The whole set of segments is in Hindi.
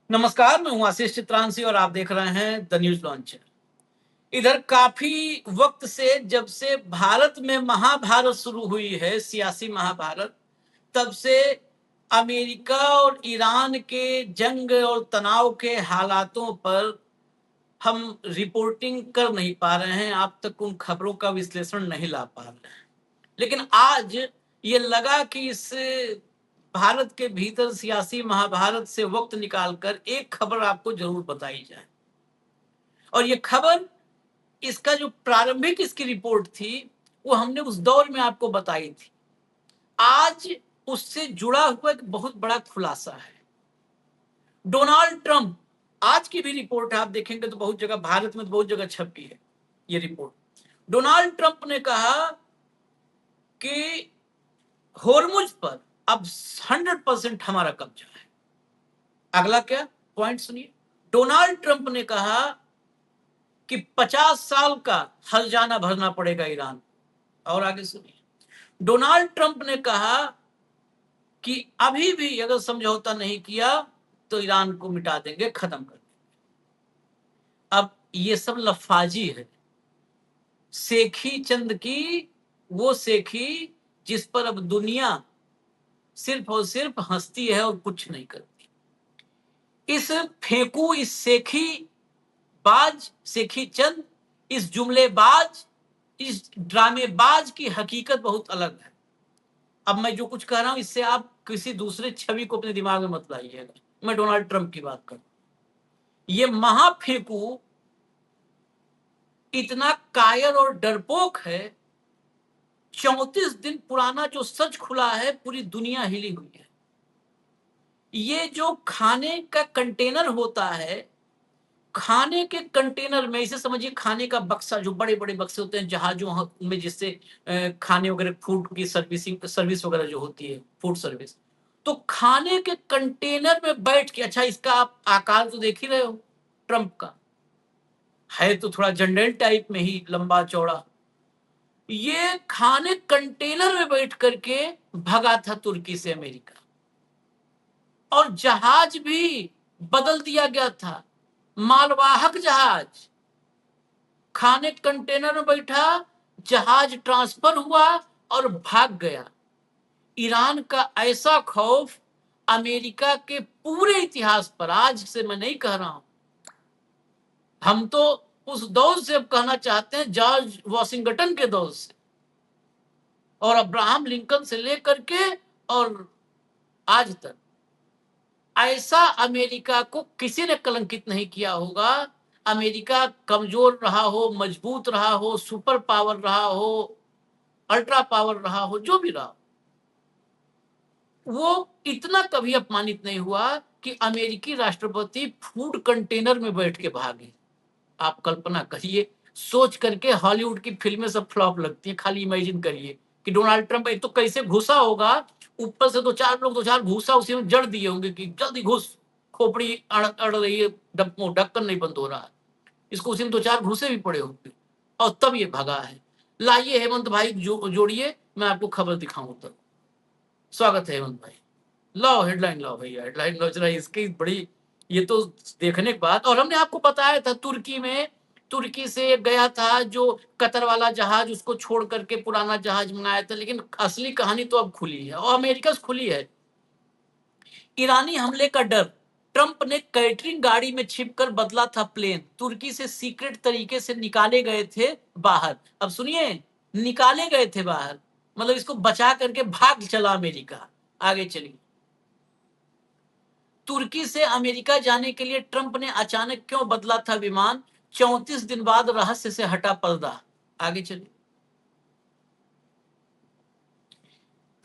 नमस्कार, मैं हूं आशीष चित्रांशी और आप देख रहे हैं द न्यूज लॉन्चर। इधर काफी वक्त से जब से भारत में महाभारत शुरू हुई है, सियासी महाभारत, तब से अमेरिका और ईरान के जंग और तनाव के हालातों पर हम रिपोर्टिंग कर नहीं पा रहे हैं, आप तक उन खबरों का विश्लेषण नहीं ला पा रहे हैं। लेकिन आज ये लगा कि इस भारत के भीतर सियासी महाभारत से वक्त निकालकर एक खबर आपको जरूर बताई जाए। और ये खबर, इसका जो प्रारंभिक इसकी रिपोर्ट थी, वो हमने उस दौर में आपको बताई थी। आज उससे जुड़ा हुआ एक बहुत बड़ा खुलासा है। डोनाल्ड ट्रंप, आज की भी रिपोर्ट आप देखेंगे तो बहुत जगह, भारत में तो बहुत जगह छपी है ये रिपोर्ट। डोनाल्ड ट्रंप ने कहा कि होर्मुज पर अब 100% हमारा कब्जा है। अगला क्या पॉइंट सुनिए। डोनाल्ड ट्रंप ने कहा कि 50 साल का हर्जाना भरना पड़ेगा ईरान। और आगे सुनिए, डोनाल्ड ट्रंप ने कहा कि अभी भी अगर समझौता नहीं किया तो ईरान को मिटा देंगे, खत्म कर देंगे। अब ये सब लफाजी है। सेखी चंद की वो सेखी जिस पर अब दुनिया सिर्फ और सिर्फ हंसती है और कुछ नहीं करती। इस फेंकू, इस सेखी बाज, सेखी चंद, इस जुमलेबाज, इस ड्रामेबाज की हकीकत बहुत अलग है। अब मैं जो कुछ कह रहा हूं इससे आप किसी दूसरे छवि को अपने दिमाग में मत लाइएगा। मैं डोनाल्ड ट्रंप की बात कर रहा हूं। ये महाफेंकू इतना कायर और डरपोक है। 34 दिन पुराना जो सच खुला है, पूरी दुनिया हिली हुई है। ये जो खाने का कंटेनर होता है, खाने के कंटेनर में, इसे समझिए खाने का बक्सा, जो बड़े बड़े बक्से होते हैं जहाजों में, जिससे खाने वगैरह, फूड की सर्विस वगैरह जो होती है, फूड सर्विस, तो खाने के कंटेनर में बैठ के, अच्छा इसका आप आकार तो देख ही रहे हो, ट्रंप का है तो थोड़ा जनरल टाइप में ही लंबा चौड़ा। ये खाने कंटेनर में बैठ करके भगा था तुर्की से अमेरिका, और जहाज भी बदल दिया गया था, मालवाहक जहाज। खाने कंटेनर में बैठा, जहाज ट्रांसफर हुआ और भाग गया। ईरान का ऐसा खौफ अमेरिका के पूरे इतिहास पर, आज से मैं नहीं कह रहा हूं, हम तो उस दौर से अब कहना चाहते हैं, जॉर्ज वॉशिंगटन के दौर से और अब्राहम लिंकन से लेकर के और आज तक, ऐसा अमेरिका को किसी ने कलंकित नहीं किया होगा। अमेरिका कमजोर रहा हो, मजबूत रहा हो, सुपर पावर रहा हो, अल्ट्रा पावर रहा हो, जो भी रहा, वो इतना कभी अपमानित नहीं हुआ कि अमेरिकी राष्ट्रपति फूड कंटेनर में बैठ के भागे। आप कल्पना करिए, सोच करके हॉलीवुड की फिल्में सब फ्लॉप लगती हैं। खाली इमेजिन करिए कि डोनाल्ड ट्रंप एक तो कैसे घुसा होगा, ऊपर से दो चार लोग, दो चार घुसा उसी में जड़ दिए होंगे कि जल्दी घुस, खोपड़ी अड़ रही है, ढक्कन नहीं बंद हो रहा है, इसको उसी में दो चार घुसे भी पड़े होंगे, और तब ये भगा है। लाइए हेमंत भाई जोड़िए, मैं आपको खबर दिखाऊं तब। स्वागत है हेमंत भाई। लाओ हेडलाइन, लाओ भैया हेडलाइन लो जरा, इसकी बड़ी, ये तो देखने के बाद। और हमने आपको बताया था तुर्की में, तुर्की से गया था जो कतर वाला जहाज, उसको छोड़ करके पुराना जहाज मंगाया था। लेकिन असली कहानी तो अब खुली है, और अमेरिका से खुली है। ईरानी हमले का डर, ट्रंप ने कैटरिंग गाड़ी में छिपकर बदला था प्लेन। तुर्की से सीक्रेट तरीके से निकाले गए थे बाहर। अब सुनिए, निकाले गए थे बाहर, मतलब इसको बचा करके भाग चला अमेरिका। आगे चलिए। तुर्की से अमेरिका जाने के लिए ट्रंप ने अचानक क्यों बदला था विमान? 34 दिन बाद रहस्य से हटा पर्दा। आगे चलिए।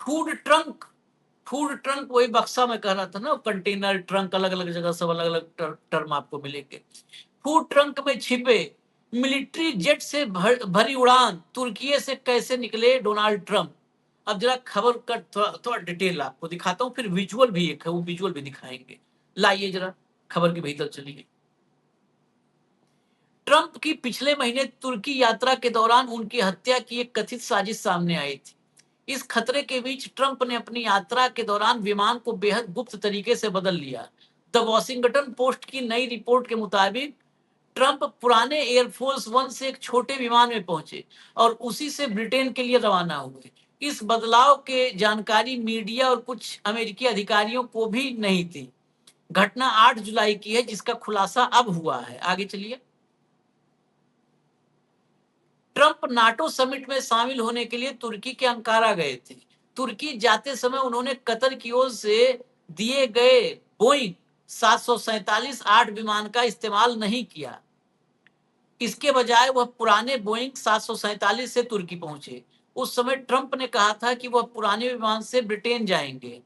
फूड ट्रंक, फूड ट्रंक वही बक्सा में कह रहा था ना, कंटेनर ट्रंक, अलग अलग जगह सब अलग अलग टर्म आपको मिलेंगे। फूड ट्रंक में छिपे मिलिट्री जेट से भरी उड़ान, तुर्की से कैसे निकले डोनाल्ड ट्रंप? अब जरा खबर का थोड़ा डिटेल आपको दिखाता हूं, फिर विजुअल भी एक है, वो विजुअल भी दिखाएंगे। लाइए जरा खबर के भीतर चलिए। ट्रंप की पिछले महीने तुर्की यात्रा के दौरान उनकी हत्या की एक कथित साजिश सामने आई थी। इस खतरे के बीच ट्रंप ने अपनी यात्रा के दौरान विमान को बेहद गुप्त तरीके से बदल लिया। द वॉशिंगटन पोस्ट की नई रिपोर्ट के मुताबिक ट्रंप पुराने एयरफोर्स वन से एक छोटे विमान में पहुंचे और उसी से ब्रिटेन के लिए रवाना हुए। इस बदलाव के जानकारी मीडिया और कुछ अमेरिकी अधिकारियों को भी नहीं थी। घटना 8 जुलाई की है, जिसका खुलासा अब हुआ है। आगे चलिए। ट्रंप नाटो समिट में शामिल होने के लिए तुर्की के अंकारा गए थे। तुर्की जाते समय उन्होंने कतर की ओर से दिए गए बोइंग 747 8 विमान का इस्तेमाल नहीं किया। इसके बजाय वह पुराने बोइंग 747 से तुर्की पहुंचे। उस समय ट्रंप ने कहा था कि वह पुराने विमान से ब्रिटेन जाएंगे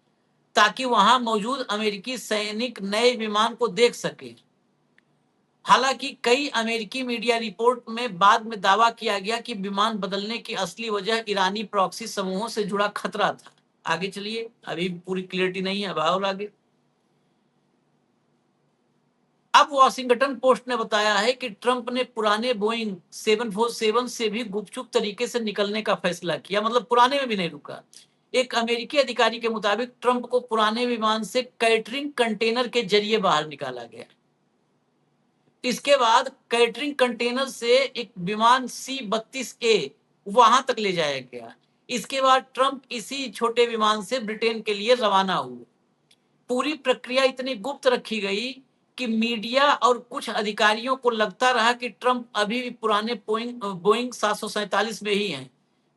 ताकि वहां मौजूद अमेरिकी सैनिक नए विमान को देख सके। हालांकि कई अमेरिकी मीडिया रिपोर्ट में बाद में दावा किया गया कि विमान बदलने की असली वजह ईरानी प्रॉक्सी समूहों से जुड़ा खतरा था। आगे चलिए, अभी पूरी क्लियरिटी नहीं है, अब और आगे। अब वॉशिंगटन पोस्ट ने बताया है कि ट्रंप ने पुराने बोइंग 747 से भी गुपचुप तरीके से निकलने का फैसला किया, मतलब पुराने में भी नहीं रुका। एक अमेरिकी अधिकारी के मुताबिक ट्रंप को पुराने विमान से कैटरिंग कंटेनर के जरिए बाहर निकाला गया। इसके बाद कैटरिंग कंटेनर से एक विमान C-32A वहां तक ले जाया गया। इसके बाद ट्रंप इसी छोटे विमान से ब्रिटेन के लिए रवाना हुए। पूरी प्रक्रिया इतनी गुप्त रखी गई कि मीडिया और कुछ अधिकारियों को लगता रहा कि ट्रंप अभी भी पुराने बोइंग 747 में ही हैं।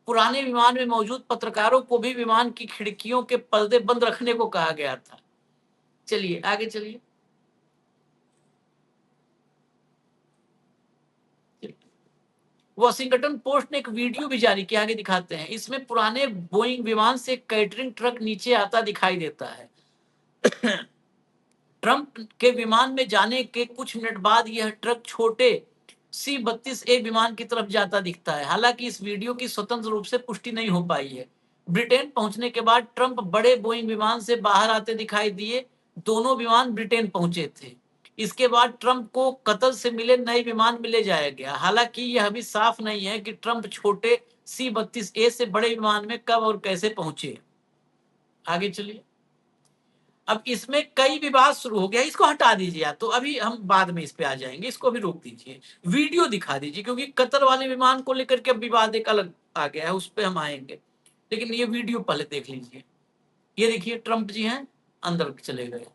पुराने विमान में मौजूद पत्रकारों को भी विमान की खिड़कियों के पर्दे बंद रखने को कहा गया था। चलिए आगे चलिए। वॉशिंगटन पोस्ट ने एक वीडियो भी जारी किया, आगे दिखाते हैं। इसमें पुराने बोइंग विमान से कैटरिंग ट्रक नीचे आता दिखाई देता है। ट्रंप के विमान में जाने के कुछ मिनट बाद यह ट्रक छोटे C-32A विमान की तरफ जाता दिखता है। हालांकि इस वीडियो की स्वतंत्र रूप से पुष्टि नहीं हो पाई है। ब्रिटेन पहुंचने के बाद ट्रंप बड़े बोइंग विमान से बाहर आते दिखाई दिए। दोनों विमान ब्रिटेन पहुंचे थे। इसके बाद ट्रंप को कतर से मिले नए विमान में ले जाया गया। हालांकि यह अभी साफ नहीं है कि ट्रंप छोटे C-32A से बड़े विमान में कब और कैसे पहुंचे। आगे चलिए। अब इसमें कई विवाद शुरू हो गया, इसको हटा दीजिए आप, तो अभी हम बाद में इस पे आ जाएंगे, इसको भी रोक दीजिए। वीडियो दिखा दीजिए, क्योंकि कतर वाले विमान को लेकर के अब विवाद एक अलग आ गया है, उस पे हम आएंगे। लेकिन ये वीडियो पहले देख लीजिए। ये देखिए, ट्रंप जी हैं, अंदर चले गए।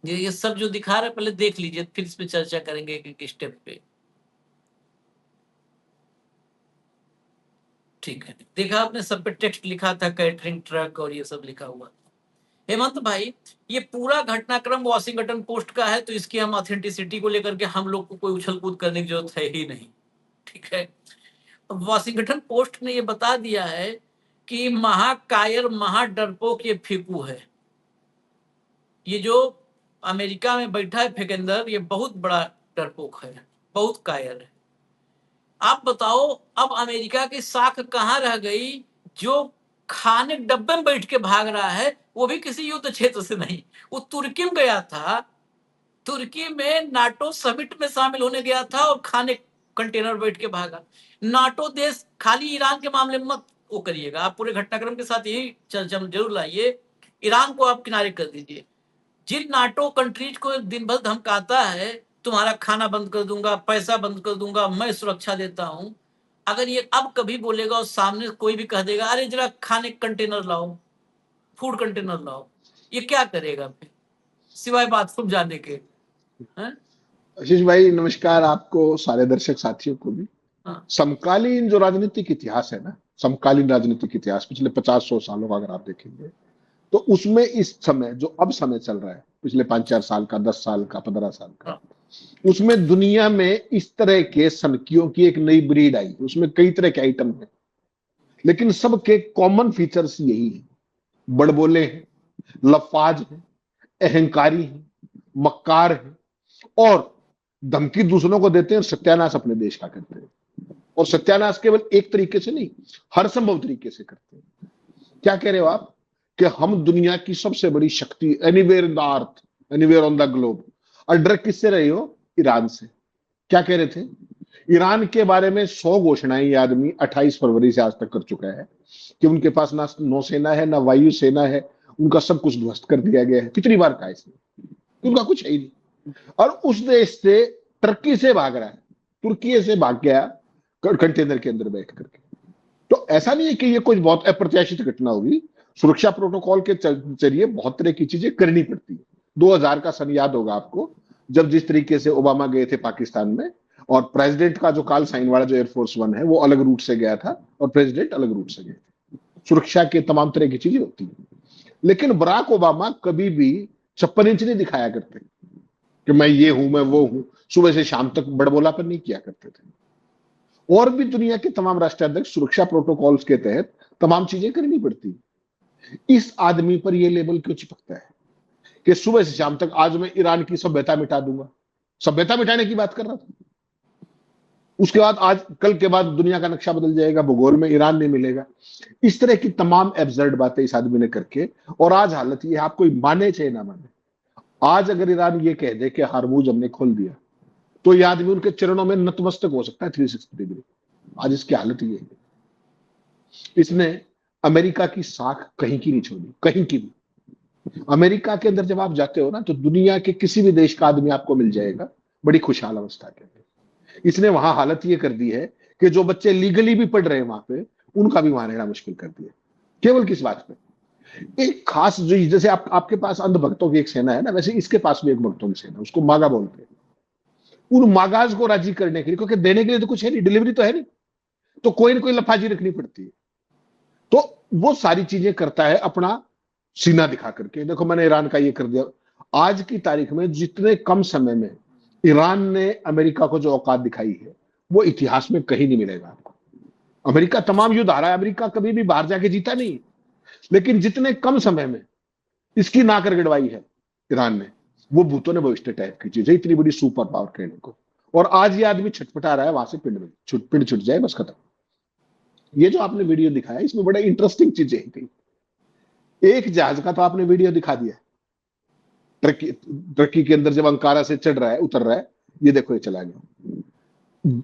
ये सब जो दिखा रहे पहले देख लीजिए, फिर इस पे चर्चा करेंगे एक एक स्टेप पे। ठीक है, देखा आपने, सब पे टेक्स्ट लिखा था, कैटरिंग ट्रक और ये सब लिखा हुआ। हेमंत भाई, ये पूरा घटनाक्रम वॉशिंगटन पोस्ट का है, तो इसकी हम ऑथेंटिसिटी को लेकर के हम लोग को कोई उछल कूद करने की जरूरत है ही नहीं। ठीक है, वॉशिंगटन पोस्ट ने ये बता दिया है कि महाकायर महाडरपोक ये फेकू है। ये जो अमेरिका में बैठा है फेकेंदर, ये बहुत बड़ा डरपोक है, बहुत कायर है। आप बताओ, अब अमेरिका की साख कहां रह गई? जो खाने डब्बे में बैठ के भाग रहा है, वो भी किसी युद्ध क्षेत्र से नहीं, वो तुर्की में गया था। तुर्की में नाटो समिट में शामिल होने गया था और खाने कंटेनर बैठ के भागा। नाटो देश, खाली ईरान के मामले में मत वो करिएगा, आप पूरे घटनाक्रम के साथ यही जरूर लाइए। ईरान को आप किनारे कर दीजिए। जिन नाटो कंट्रीज को दिन भर धमकाता है, तुम्हारा खाना बंद कर दूंगा, पैसा बंद कर दूंगा, मैं सुरक्षा देता हूं, अगर ये अब कभी बोलेगा और सामने कोई भी कह देगा अरे जरा खाने कंटेनर लाओ, फूड कंटेनर लाओ, ये क्या करेगा फिर सिवाय बाथरूम जाने के? हैं? आशीष भाई नमस्कार, आपको सारे दर्शक साथियों को भी। हाँ। समकालीन जो राजनीतिक इतिहास है ना, समकालीन राजनीतिक इतिहास पिछले 50-100 सालों का अगर आप देखेंगे, तो उसमें इस समय जो अब समय चल रहा है, पिछले 5-4 साल का, 10 साल का, 15 साल का, उसमें दुनिया में इस तरह के सनकियों की एक नई ब्रीड आई। उसमें कई तरह के आइटम है, लेकिन सबके कॉमन फीचर्स यही है: बड़बोले हैं, लफाज हैं, अहंकारी हैं, मक्कार हैं और धमकी दूसरों को देते हैं और सत्यानाश अपने देश का करते हैं। और सत्यानाश केवल एक तरीके से नहीं, हर संभव तरीके से करते हैं। क्या कह रहे हो आप कि हम दुनिया की सबसे बड़ी शक्ति, anywhere in the earth, anywhere on the globe, और डर किससे रहे हो? ईरान से। क्या कह रहे थे? ईरान के बारे में 100 घोषणाएं ये आदमी 28 फरवरी से आज तक कर चुका है कि उनके पास ना नौसेना है, ना वायु सेना है, उनका सब कुछ ध्वस्त कर दिया गया है। कितनी बार कहा इसने? उनका कुछ है ही नहीं। और उस देश से टर्की से भाग रहा है, तुर्की से भाग गया कंटेनर के अंदर बैठ करके। तो ऐसा नहीं है कि ये कुछ बहुत अप्रत्याशित घटना होगी। सुरक्षा प्रोटोकॉल के जरिए बहुत तरह की चीजें करनी पड़ती है। 2000 का सन याद होगा आपको, जब जिस तरीके से ओबामा गए थे पाकिस्तान में, और प्रेसिडेंट का जो कार्ल साइन वाला जो एयरफोर्स वन है वो अलग रूट से गया था और प्रेसिडेंट अलग रूट से गए थे। सुरक्षा के तमाम तरह की चीजें होती है। लेकिन बराक ओबामा कभी भी 56 इंच नहीं दिखाया करते कि मैं ये हूं, मैं वो हूं। सुबह से शाम तक बड़बोलापन नहीं किया करते थे। और भी दुनिया के तमाम राष्ट्राध्यक्ष सुरक्षा प्रोटोकॉल्स के तहत तमाम चीजें करनी पड़ती। इस आदमी पर यह लेबल क्यों चिपकता है कि सुबह से शाम तक आज मैं ईरान की सभ्यता मिटा दूंगा? सभ्यता मिटाने की बात कर रहा था। उसके बाद आज कल के बाद दुनिया का नक्शा बदल जाएगा, भूगोल में ईरान नहीं मिलेगा। इस तरह की तमाम एब्सर्ड बातें इस आदमी ने करके, और आज हालत ये, आप कोई माने चाहे ना माने, आज अगर ईरान ये कह दे कि हार्मूज हमने खोल दिया, तो ये आदमी उनके चरणों में नतमस्तक हो सकता है 360 डिग्री। आज इसकी हालत ये है। इसने अमेरिका की साख कहीं की नहीं छोड़ी, कहीं की भी। अमेरिका के अंदर जब आप जाते हो ना, तो दुनिया के किसी भी देश का आदमी आपको मिल जाएगा बड़ी खुशहाल अवस्था के अंदर। इसने वहां हालत ये कर दी है कि जो बच्चे लीगली भी पढ़ रहे हैं वहां पे, उनका भी वहां रहना मुश्किल कर दिया। केवल किस बात पे? एक खास, जो जैसे आपके पास अंधभक्तों की एक सेना है ना, वैसे इसके पास भी एक भक्तों की सेना, उसको मागा बोलते हैं। उन मागाज को राजी करने के लिए, क्योंकि देने के लिए तो कुछ है नहीं, डिलीवरी तो है नहीं, तो कोई ना कोई लफाजी रखनी पड़ती है। तो वो सारी चीजें करता है अपना सीना दिखा करके, देखो मैंने ईरान का ये कर दिया। आज की तारीख में जितने कम समय में ईरान ने अमेरिका को जो औकात दिखाई है, वो इतिहास में कहीं नहीं मिलेगा आपको। अमेरिका तमाम युद्ध हारा है, अमेरिका कभी भी बाहर जाके जीता नहीं, लेकिन जितने कम समय में इसकी नाक रगड़वाई है ईरान ने, वो भूतों ने भविष्य टाइप की चीज है, इतनी बड़ी सुपर पावर कहने को। और आज ये आदमी छटपटा रहा है वहां से, पिंड छुट जाए बस, खत्म। ये जो आपने वीडियो दिखाया, इसमें बड़ा इंटरेस्टिंग चीजें थी। एक जहाज का तो आपने वीडियो दिखा दिया, ट्रकी के अंदर जब अंकारा से चढ़ रहा है, उतर रहा है, ये देखो ये चला गया।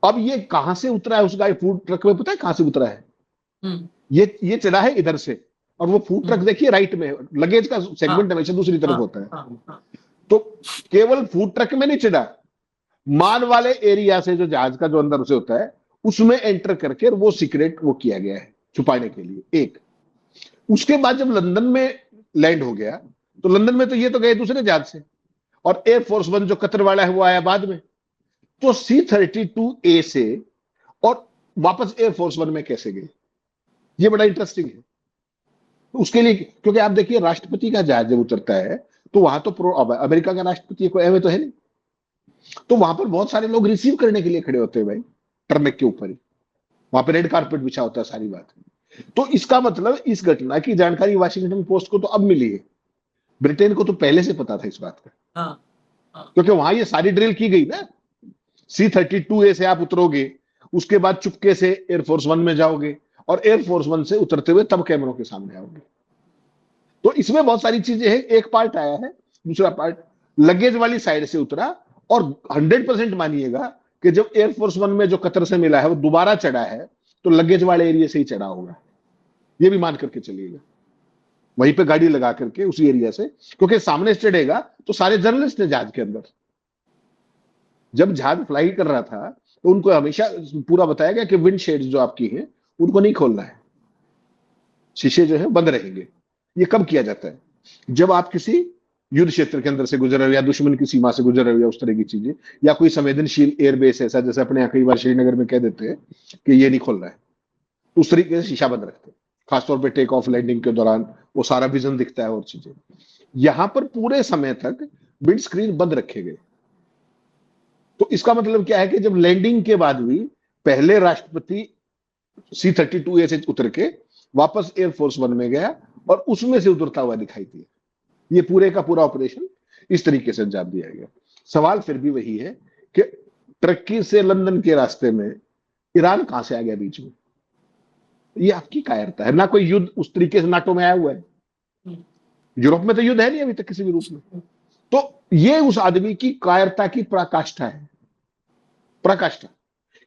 अब ये कहां से उतरा है? उसका फूड ट्रक में पता है कहां से उतरा है? ये चला है इधर से, और वो फूड ट्रक देखिए राइट में, लगेज का सेगमेंट हमेशा दूसरी तरफ होता है। तो केवल फूड ट्रक में नहीं चढ़ा, मान वाले एरिया से जो जहाज का जो अंदर से होता है, उसमें एंटर करके वो सीक्रेट वो किया गया है छुपाने के लिए। एक, उसके बाद जब लंदन में लैंड हो गया, तो लंदन में तो ये तो गए दूसरे जहाज से, और एयरफोर्स वन जो कतर वाला है वो आया बाद में। तो C-32A से और वापस एयरफोर्स वन में कैसे गए, ये बड़ा इंटरेस्टिंग है। उसके लिए, क्योंकि आप देखिए राष्ट्रपति का जहाज जब उतरता है, तो वहां तो अमेरिका का राष्ट्रपति कोई एवं तो है नहीं, तो वहां पर बहुत सारे लोग रिसीव करने के लिए खड़े होते हैं भाई, टर्मेक के ऊपर ही। वहां पर रेड कारपेट बिछा होता है, सारी बात। तो इसका मतलब इस घटना की जानकारी वाशिंगटन पोस्ट को तो अब मिली है, ब्रिटेन को तो पहले से पता था इस बात का। क्योंकि वहां ये सारी ड्रिल की गई ना, C-32A से आप उतरोगे, उसके बाद चुपके से एयरफोर्स वन में जाओगे, और एयरफोर्स वन से उतरते हुए तब कैमरों के सामने आओगे। तो इसमें बहुत सारी चीजें हैं। एक पार्ट आया है, दूसरा पार्ट लगेज वाली साइड से उतरा, और 100% मानिएगा कि जब एयरफोर्स वन में जो कतर से मिला है वो दोबारा चढ़ा है, तो लगेज वाले एरिया से ही चढ़ा होगा, ये भी मान करके चलिएगा। वहीं पे गाड़ी लगा करके उसी एरिया से, क्योंकि सामने से चढ़ेगा तो सारे जर्नलिस्ट थे जहाज के अंदर। जब जहाज फ्लाई कर रहा था तो उनको हमेशा पूरा बताया गया कि विंड शेड्स जो आपकी हैं उनको नहीं खोलना है, शीशे जो है बंद रहेंगे। ये कब किया जाता है? जब आप किसी युद्ध क्षेत्र के अंदर से गुजर रहे हो, या दुश्मन की सीमा से गुजर रहे हो, या उस तरह की चीजें, या कोई संवेदनशील एयरबेस ऐसा, जैसे अपने यहाँ कई बार श्रीनगर में कह देते हैं कि ये नहीं खोलना है, तो उस तरीके से शीशा बंद रखते हैं। खासतौर पर टेक ऑफ लैंडिंग के दौरान वो सारा विजन दिखता है और चीजें। यहां पर पूरे समय तक विंड स्क्रीन बंद रखे गए। तो इसका मतलब क्या है कि जब लैंडिंग के बाद भी पहले राष्ट्रपति C-32A से उतर के वापस एयरफोर्स वन में गया, और उसमें से उतरता हुआ दिखाई दिया। ये पूरे का पूरा ऑपरेशन इस तरीके से अंजाम दिया गया। सवाल फिर भी वही है कि टर्की से लंदन के रास्ते में ईरान कहां से आ गया बीच में? ये आपकी कायरता है। ना कोई युद्ध उस तरीके से नाटो में आया हुआ है, यूरोप में तो युद्ध है नहीं अभी तक किसी भी रूप में। तो ये उस आदमी की कायरता की पराकाष्ठा है, पराकाष्ठा,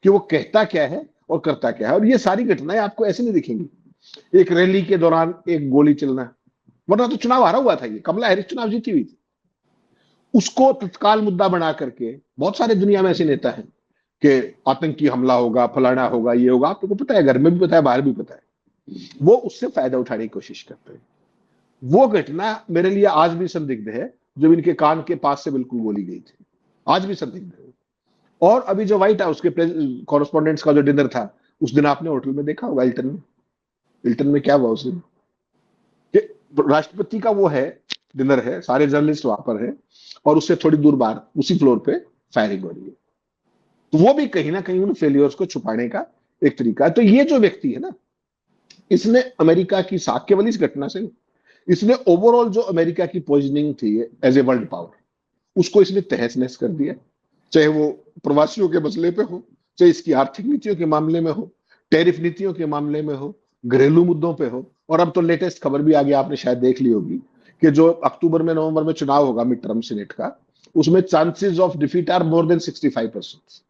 कि वो कहता क्या है और करता क्या है। और ये सारी घटनाएं आपको ऐसे नहीं दिखेंगी। एक रैली के दौरान एक गोली चलना, वरना तो चुनाव हारा हुआ था, ये कमला हैरिस चुनाव जीती हुई थी, उसको तत्काल मुद्दा बना करके बहुत सारे दुनिया में ऐसे नेता हैं कि आतंकी हमला होगा, फलाना होगा, ये होगा। आपको पता है, घर में भी पता है, बाहर भी पता है, वो उससे फायदा उठाने की कोशिश करते हैं। वो घटना मेरे लिए आज भी संदिग्ध है, जब इनके कान के पास से बिल्कुल गोली गई थी, आज भी संदिग्ध है। और अभी जो व्हाइट हाउस के कॉरेस्पॉन्डेंट्स का जो डिनर था, उस दिन आपने होटल में देखा होगा, हिल्टन में क्या हुआ उस दिन, कि राष्ट्रपति का वो है, डिनर है, सारे जर्नलिस्ट वहां पर है, और उससे थोड़ी दूर बाहर उसी फ्लोर पे फायरिंग हो रही है। तो वो भी कहीं ना कहीं उन फेलियर्स को छुपाने का एक तरीका है। तो ये जो व्यक्ति है ना, इसने अमेरिका की साख, केवल इस घटना से, इसने ओवरऑल जो अमेरिका की पोजिशनिंग थी एज ए वर्ल्ड पावर, उसको इसने तहस नहस कर दिया। चाहे वो प्रवासियों के मसले पे हो, चाहे इसकी आर्थिक नीतियों के मामले में हो, टैरिफ नीतियों के मामले में हो, घरेलू मुद्दों पे हो। और अब तो लेटेस्ट खबर भी आ गई, आपने शायद देख ली होगी, कि जो अक्टूबर में नवंबर में चुनाव होगा मिड टर्म सीनेट का, उसमें chances of defeat are more than 65%।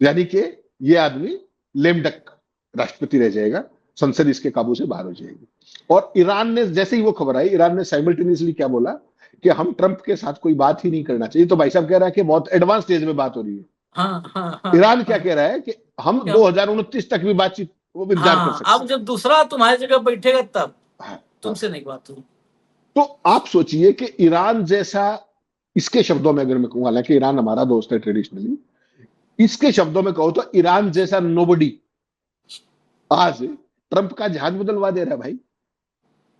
यानी कि ये आदमी लेमडक राष्ट्रपति रह जाएगा, संसद इसके काबू से बाहर हो जाएगी। और ईरान ने, जैसे ही वो खबर आई, ईरान ने साइमल्टेनियसली क्या बोला कि हम ट्रंप के साथ कोई बात ही नहीं करना चाहिए। तो भाई साहब कह रहा है कि बहुत एडवांस स्टेज में बात हो रही है। ईरान क्या कह रहा है कि हम 2029 तक भी बातचीत, वो इंतजार कर सकते हैं। अब जब दूसरा तुम्हारी जगह बैठेगा तब तुमसे नहीं बात होगी। तो आप सोचिए कि ईरान जैसा, इसके शब्दों में अगर मैं कहूँ, हालांकि ईरान हमारा दोस्त है ट्रेडिशनली, इसके शब्दों में कहो तो ईरान जैसा नोबडी आज ट्रंप का जहाज बदलवा दे रहा है भाई।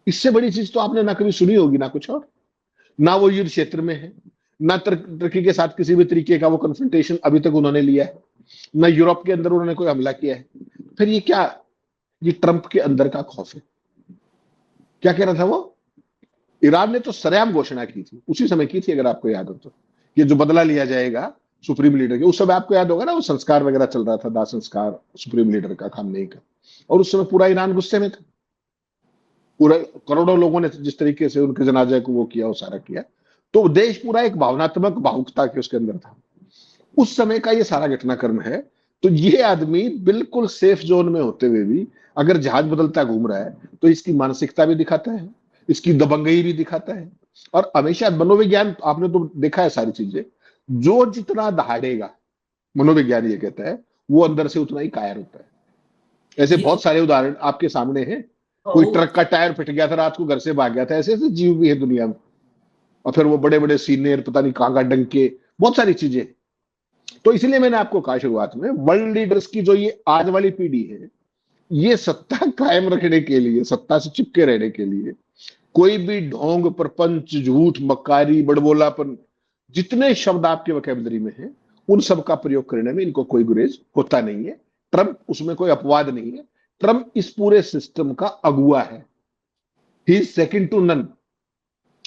इससे बड़ी चीज तो आपने ना कभी सुनी होगी, ना कुछ और। ना वो युद्ध क्षेत्र में है, ना तुर्की के साथ किसी भी तरीके का वो कन्फ्रंटेशन अभी तक उन्होंने लिया है, ना यूरोप के अंदर उन्होंने कोई हमला किया है। फिर ये क्या, ये ट्रंप के अंदर का खौफ है। क्या कह रहा था वो? ईरान ने तो सरेआम घोषणा की थी, उसी समय की थी, अगर आपको याद हो तो, ये जो बदला लिया जाएगा सुप्रीम लीडर के। उस समय आपको याद होगा ना, वो संस्कार वगैरह चल रहा था, दाह संस्कार सुप्रीम लीडर का, खामनेई का। और उस समय पूरा ईरान गुस्से में था, पूरा करोड़ों लोगों ने जिस तरीके से उनके जनाजे को वो किया, वो सारा किया। तो देश पूरा एक भावनात्मक भावुकता के उसके अंदर था। उस समय का ये सारा घटनाक्रम है। तो ये आदमी बिल्कुल सेफ जोन में होते हुए भी अगर जहाज बदलता घूम रहा है, तो इसकी मानसिकता भी दिखाता है, इसकी दबंगई भी दिखाता है। और हमेशा मनोविज्ञान, आपने तो देखा है सारी चीजें, जो जितना दहाड़ेगा, मनोविज्ञान ये कहता है, वो अंदर से उतना ही कायर होता है। ऐसे बहुत सारे उदाहरण आपके सामने हैं। कोई ट्रक का टायर फट गया था, रात को घर से भाग गया था, ऐसे ऐसे जीव भी है दुनिया में। और फिर वो बड़े बड़े सीनियर, पता नहीं कहां का डंके, बहुत सारी चीजें। तो इसलिए मैंने आपको कहा शुरुआत में, वर्ल्ड लीडर्स की जो ये आज वाली पीढ़ी है, ये सत्ता कायम रखने के लिए, सत्ता से चिपके रहने के लिए, कोई भी ढोंग, प्रपंच, झूठ, मक्कारी, बड़बोलापन, जितने शब्द आपके वोकैबुलरी में है, उन सब का प्रयोग करने में इनको कोई गुरेज होता नहीं है। ट्रंप उसमें कोई अपवाद नहीं है। ट्रंप इस पूरे सिस्टम का अगुआ है। He is second to none.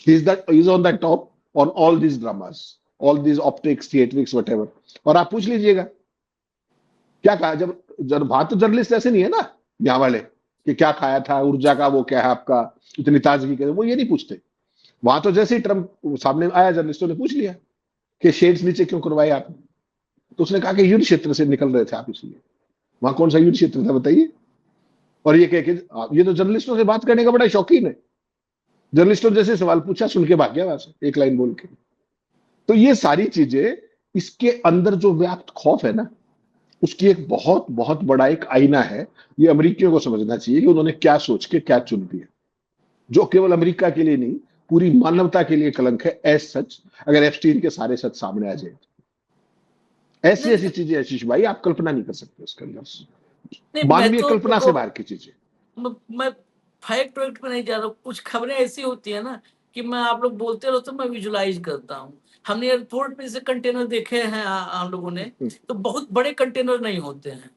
He is on the top on all this dramas, all this optics, theatrics, whatever. और आप पूछ लीजिएगा क्या कहा, जब वहां तो जर्नलिस्ट ऐसे नहीं है ना यहाँ वाले, कि क्या खाया था, ऊर्जा का वो क्या है आपका, इतनी ताजगी के, वो ये नहीं पूछते। वहां तो जैसे ही ट्रंप सामने आया, जर्नलिस्टों ने पूछ लिया कि शेड्स नीचे क्यों करवाए आपने। तो उसने कहा कि युद्ध क्षेत्र से निकल रहे थे आप, इसलिए। वहां कौन सा युद्ध क्षेत्र था बताइए? और ये कह के, ये तो जर्नलिस्टों से बात करने का बड़ा शौकीन है। जर्नलिस्टों जैसे सवाल पूछा, सुन के भाग गया वहां से एक लाइन बोल के। तो ये सारी चीजें, इसके अंदर जो व्याप्त खौफ है ना, उसकी एक बहुत बहुत बड़ा एक आईना है। ये अमेरिकियों को समझना चाहिए कि उन्होंने क्या सोच के क्या चुन दिया, जो केवल अमेरिका के लिए नहीं, पूरी मानवता के लिए कलंक है। एज सच, अगर एप्स्टीन के सारे सच सामने आ जाए, ऐसी ऐसी चीजें आशीष भाई आप कल्पना नहीं कर सकते उसके अंदर, मानवीय कल्पना से बाहर की चीजें। मैं फैक्ट वैक्ट पे नहीं जा रहा हूँ। कुछ खबरें ऐसी होती है ना कि मैं, आप लोग बोलते रहो तो मैं विजुलाइज करता हूँ। हमने एयरपोर्ट पे से कंटेनर देखे हैं हम लोगों ने, तो बहुत बड़े कंटेनर नहीं होते हैं।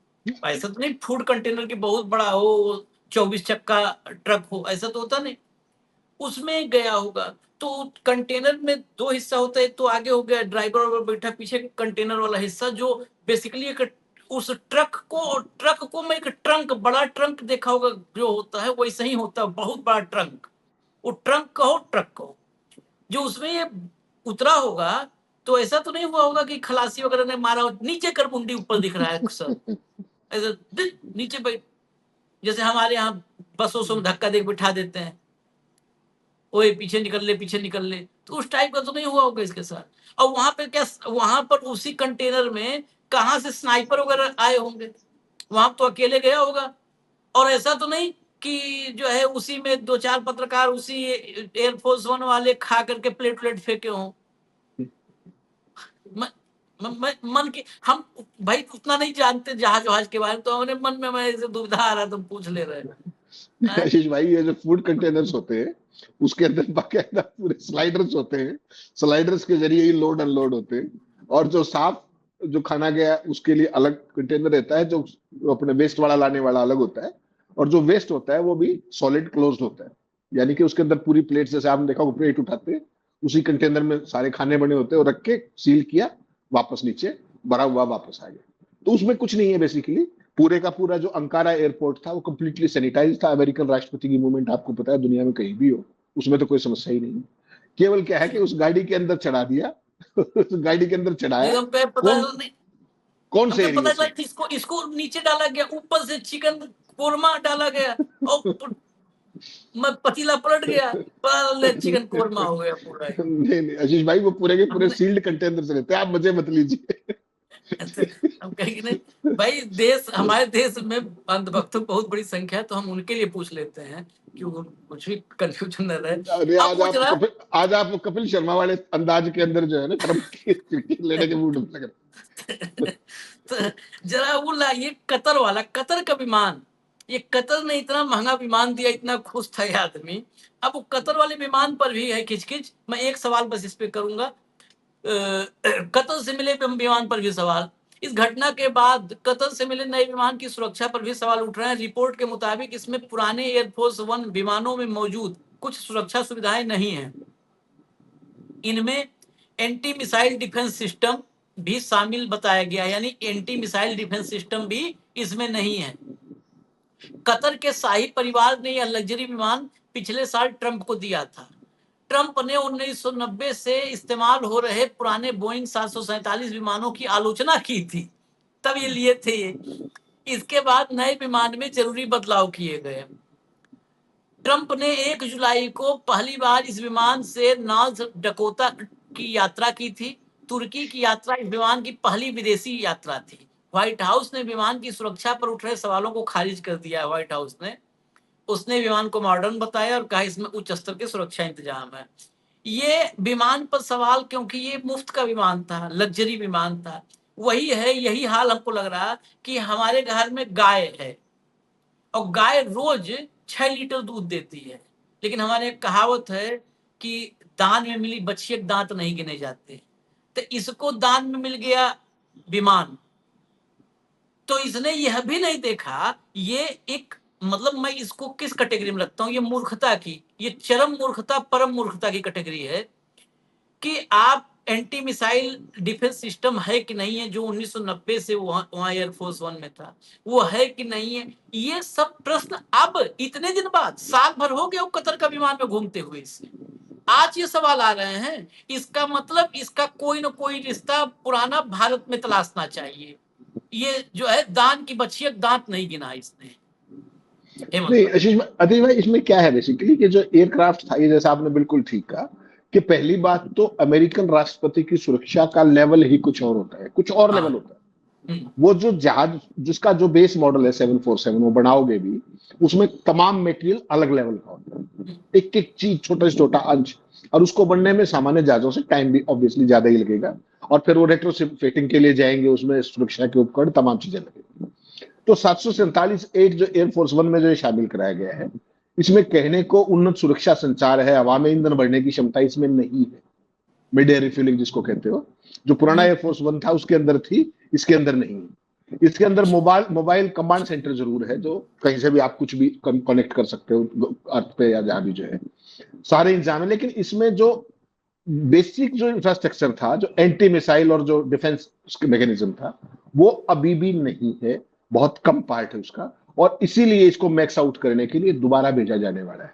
ऐसा तो नहीं फूड कंटेनर की बहुत बड़ा हो, 24 चक्का ट्रक हो, ऐसा तो होता नहीं। उसमें गया होगा। तो कंटेनर में दो हिस्सा होता है, एक तो आगे हो गया ड्राइवर और बैठा, पीछे कंटेनर वाला हिस्सा जो बेसिकली एक उस ट्रक को मैं एक ट्रंक, बड़ा ट्रंक देखा होगा जो होता है वैसे ही होता है, बहुत बड़ा ट्रंक। वो ट्रक कहो जो उसमें ये उतरा होगा, तो ऐसा तो नहीं हुआ होगा कि खलासी वगैरह ने मारा हो, नीचे कर मुंडी ऊपर दिख रहा है अक्सर ऐसा नीचे बैठ, जैसे हमारे यहाँ बसों से धक्का दे के बिठा देते हैं, ओए पीछे निकल ले, तो उस टाइप का तो नहीं हुआ होगा इसके साथ। और वहां पे क्या, वहां पर उसी कंटेनर में कहां से स्नाइपर वगैरह आए होंगे, वहां तो अकेले गया होगा। और ऐसा तो नहीं कि जो है उसी में दो चार पत्रकार उसी एयरफोर्स वन वाले खा करके प्लेट फेंके हों। मन के हम भाई उतना नहीं जानते जहाज के बारे में, तो हमारे मन में मैं दुविधा आ रहा, तुम पूछ ले रहे हैं। आशीष भाई, ये जो फूड कंटेनर्स होते हैं उसके अंदर बाकायदा पूरे स्लाइडर्स होते हैं, स्लाइडर्स के जरिए ही लोड अनलोड होते हैं। और जो साफ जो खाना गया उसके लिए अलग कंटेनर रहता है, जो अपने वेस्ट वाला लाने वाला अलग होता है, और जो वेस्ट होता है वो भी सॉलिड क्लोज्ड होता है। यानी कि उसके अंदर पूरी प्लेट, जैसे आपने देखा प्लेट उठाते हैं उसी कंटेनर में सारे खाने बने होते हैं, और रख के सील किया, वापस नीचे भरा हुआ वापस आ गया। तो उसमें कुछ नहीं है बेसिकली। पूरे का पूरा जो अंकारा एयरपोर्ट था वो कंप्लीटली सैनिटाइज था। अमेरिकन राष्ट्रपति की मूवमेंट आपको पता है दुनिया में कहीं भी हो, उसमें तो कोई समस्या ही नहीं। केवल क्या है कि उस गाड़ी के अंदर चढ़ा दिया उस गाड़ी के अंदर चढ़ाया। पता कौन नहीं, कौन से हमको एरिया पता से? चला कि इसको नीचे डाला गया, ऊपर से चिकन कोरमा डाला गया और मैं पतीला पलट गया, चिकन कोरमा हो गया पूरा। नहीं नहीं आशीष भाई, वो पूरे के पूरे हमने सील्ड कंटेनर से रहते हैं, आप मजे मत लीजिए। हम कहेंगे नहीं भाई, हमारे देश में अंधभक्तों की बहुत बड़ी संख्या है, तो हम उनके लिए पूछ लेते हैं कि वो कुछ भी कंफ्यूजन न रहे। अरे अब पूछ रहा आज आप कपिल शर्मा वाले अंदाज के अंदर जो है ना ट्रम्प की लेने के मूड में लग रहे। तो जरा वो लाइए कतर का विमान, ये कतर ने इतना महंगा विमान दिया, इतना खुश था ये आदमी। अब वो कतर वाले विमान पर भी है खिचखिच। मैं एक सवाल बस इस पे करूंगा, कतर से मिले विमान पर भी सवाल। इस घटना के बाद कतर से मिले नए विमान की सुरक्षा पर भी सवाल उठ रहे हैं। रिपोर्ट के मुताबिक इसमें पुराने एयरफोर्स वन विमानों में मौजूद कुछ सुरक्षा सुविधाएं नहीं हैं। इनमें एंटी मिसाइल डिफेंस सिस्टम भी शामिल बताया गया, यानी एंटी मिसाइल डिफेंस सिस्टम भी इसमें नहीं है। कतर के शाही परिवार ने यह लग्जरी विमान पिछले साल ट्रंप को दिया था। ट्रंप ने 1990 से इस्तेमाल हो रहे पुराने बोइंग 747 विमानों की आलोचना की थी, तब ये लिए थे ये। इसके बाद नए विमान में जरूरी बदलाव किए गए। ट्रंप ने 1 जुलाई को पहली बार इस विमान से नॉर्थ डकोटा की यात्रा की थी। तुर्की की यात्रा इस विमान की पहली विदेशी यात्रा थी। व्हाइट हाउस ने विमान की सुरक्षा पर उठ रहे सवालों को खारिज कर दिया है। व्हाइट हाउस ने उसने विमान को मॉडर्न बताया और कहा इसमें उच्च स्तर के सुरक्षा इंतजाम है। ये विमान पर सवाल, क्योंकि ये मुफ्त का विमान था, लग्जरी विमान था। वही है, यही हाल हमको लग रहा कि हमारे घर में गाय है और गाय रोज 6 लीटर दूध देती है, लेकिन हमारे एक कहावत है कि दान में मिली बछिया दांत नहीं गिने जाते। तो इसको दान में मिल गया विमान, तो इसने यह भी नहीं देखा, ये एक मतलब मैं इसको किस कैटेगरी में रखता हूं, ये मूर्खता की, ये चरम मूर्खता, परम मूर्खता की कैटेगरी है कि आप एंटी मिसाइल डिफेंस सिस्टम है कि नहीं है, जो 1990 से वहां एयरफोर्स वन में था, वो है कि नहीं है। ये सब प्रश्न अब इतने दिन बाद, साल भर हो गया कतर का विमान में घूमते हुए, इससे आज ये सवाल आ रहे हैं। इसका मतलब इसका कोई ना कोई रिश्ता पुराना भारत में तलाशना चाहिए। ये जो है दान की बछिया दांत नहीं गिना इसने। नहीं आशीष भाई, इसमें क्या है बेसिकली कि जो एयरक्राफ्ट था, ये जैसा आपने बिल्कुल ठीक कहा कि पहली बात तो अमेरिकन राष्ट्रपति की सुरक्षा का लेवल ही कुछ और होता है, कुछ और लेवल होता है। वो जो जहाज जिसका जो बेस मॉडल है 747 वो बनाओगे भी, उसमें तमाम मटेरियल अलग लेवल का होता है, एक एक चीज छोटा से छोटा अंश, और उसको बनने में सामान्य जहाजों से टाइम भी ऑब्वियसली ज्यादा ही लगेगा। और फिर वो रेट्रोफिटिंग के लिए जाएंगे, उसमें सुरक्षा के उपकरण तमाम चीजें लगेगी। तो 747-8 जो एयरफोर्स वन में जो शामिल कराया गया है, इसमें कहने को उन्नत सुरक्षा संचार है, हवा में ईंधन भरने की क्षमता इसमें नहीं है, मिड एयर रिफ्यूलिंग जिसको कहते हो, जो पुराना एयरफोर्स वन था उसके अंदर थी, इसके अंदर नहीं है। इसके अंदर मोबाइल कमांड सेंटर जरूर है, जो कहीं से भी आप कुछ भी कनेक्ट कर सकते हो अर्थ पे या जहां भी जो है। सारे इंतजाम है, लेकिन इसमें जो बेसिक जो इंफ्रास्ट्रक्चर था, जो एंटी मिसाइल और जो डिफेंस मैकेनिज्म था, वो अभी भी नहीं है, बहुत कम पार्ट है उसका, और इसीलिए इसको मैक्स आउट करने के लिए दोबारा भेजा जाने वाला है।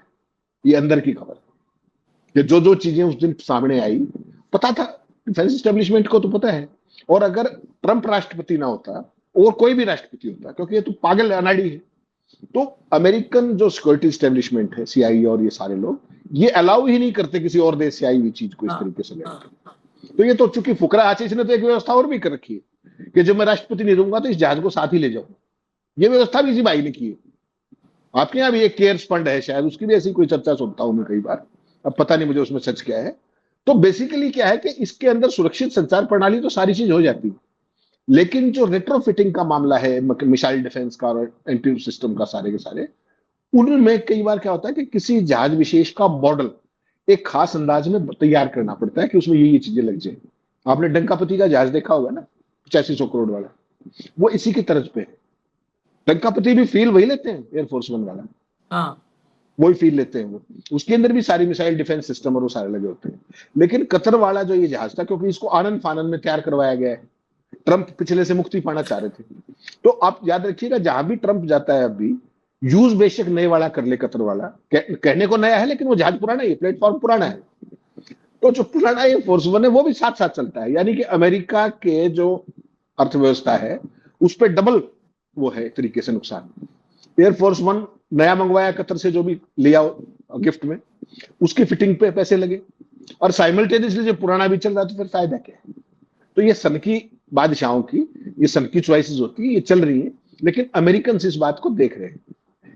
ये अंदर की खबर कि जो जो चीजें उस दिन सामने आई, पता था डिफेंस एस्टेब्लिशमेंट को, तो पता है। और अगर ट्रंप राष्ट्रपति ना होता और कोई भी राष्ट्रपति होता, क्योंकि ये तो पागल अनाड़ी है, तो अमेरिकन जो सिक्योरिटी एस्टेब्लिशमेंट है, सीआईए और ये सारे लोग, ये अलाउ ही नहीं करते किसी और देश से आई हुई चीज को इस तरीके से लेने। तो ये तो चूंकि फुकरा आशीष ने तो एक व्यवस्था और भी कर रखी है कि जब मैं राष्ट्रपति नहीं दूंगा तो इस जहाज को साथ ही ले जाऊंगा। ये व्यवस्था भी इसी भाई ने की है। आपके यहाँ भी एक केयर्स फंड है शायद, उसकी भी ऐसी कोई चर्चा सुनता हूं मैं कई बार, अब पता नहीं मुझे उसमें सच क्या है। तो बेसिकली क्या है कि इसके अंदर सुरक्षित संचार प्रणाली तो सारी चीज हो जाती है, लेकिन जो रेट्रोफिटिंग का मामला है, मिसाइल डिफेंस का और एंटी सिस्टम का, सारे के सारे, उनमें कई बार क्या होता है कि किसी जहाज विशेष का मॉडल एक खास अंदाज में तैयार करना पड़ता है कि उसमें ये चीजें लग जाए। आपने डंकापति का जहाज देखा होगा ना, 8500 करोड़ वाला, वो इसी की तर्ज पे है। डंकापति भी फील वही लेते हैं, एयरफोर्स वन वाला, हाँ, वही फील लेते हैं वो, उसके अंदर भी सारी मिसाइल डिफेंस सिस्टम और वो सारे लगे होते हैं। लेकिन कतर वाला जो ये जहाज था, क्योंकि इसको आनंद फानंद में तैयार करवाया गया है, ट्रंप पिछले से मुक्ति पाना चाह रहे थे, तो आप याद रखिएगा जहां भी ट्रंप जाता है अभी, यूज बेशक नए वाला कर ले, कतर वाला कहने को नया है, लेकिन वो जहाज पुराना है, प्लेटफॉर्म पुराना है। तो जो पुराना ये फोर्स वन है वो भी साथ साथ चलता है, यानी कि अमेरिका के जो अर्थव्यवस्था है उस पर डबल वो है एक तरीके से नुकसान। एयरफोर्स वन नया मंगवाया कतर से, जो भी लिया गिफ्ट में, उसकी फिटिंग पे पैसे लगे, और साइमल्टेनियसली जो पुराना भी चल रहा है, तो फिर फायदा क्या है। तो ये सन की बादशाहों की, ये सन की चॉइसेस होती है, ये चल रही है। लेकिन अमेरिकन इस बात को देख रहे हैं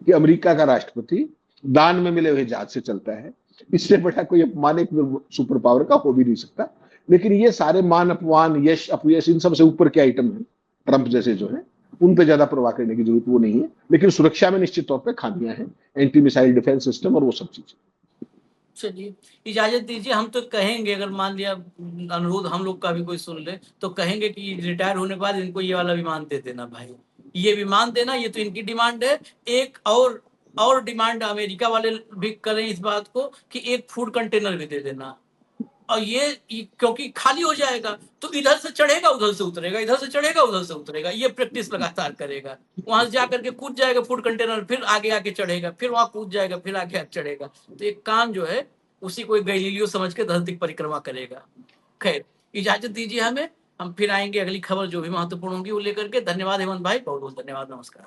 कि अमेरिका का राष्ट्रपति दान में मिले हुए जहाज से चलता है, इससे बड़ा कोई अपमान एक सुपर पावर का हो भी नहीं सकता। लेकिन ये सारे मान अपमान, यश अपयश, इन सबसे ऊपर के आइटम है, ट्रंप जैसे जो है, उन पे ज्यादा परवाह करने की जरूरत वो नहीं है। लेकिन सुरक्षा में निश्चित तौर पर खामियां हैं, एंटी मिसाइल डिफेंस सिस्टम और वो सब चीजें। चलिए, इजाजत दीजिए। हम तो कहेंगे, अगर मान लिया अनुरोध हम लोग का भी कोई सुन ले, तो कहेंगे कि रिटायर होने के बाद इनको ये वाला विमान दे देना भाई, ये विमान देना, ये तो इनकी डिमांड है। एक और डिमांड अमेरिका वाले भी करें इस बात को कि एक फूड कंटेनर भी दे देना। और ये क्योंकि खाली हो जाएगा तो इधर से चढ़ेगा उधर से उतरेगा, इधर से चढ़ेगा उधर से उतरेगा, ये प्रैक्टिस लगातार करेगा। वहां से जाकर के कूद जाएगा फूड कंटेनर, फिर आगे आके चढ़ेगा, फिर वहां कूद जाएगा, फिर आगे चढ़ेगा। तो एक काम जो है उसी को गैलीलियो समझ के धरती की परिक्रमा करेगा। खैर, इजाजत दीजिए हमें, हम फिर आएंगे अगली खबर जो भी महत्वपूर्ण होगी वो लेकर के। धन्यवाद हेमंत भाई, बहुत बहुत धन्यवाद, नमस्कार।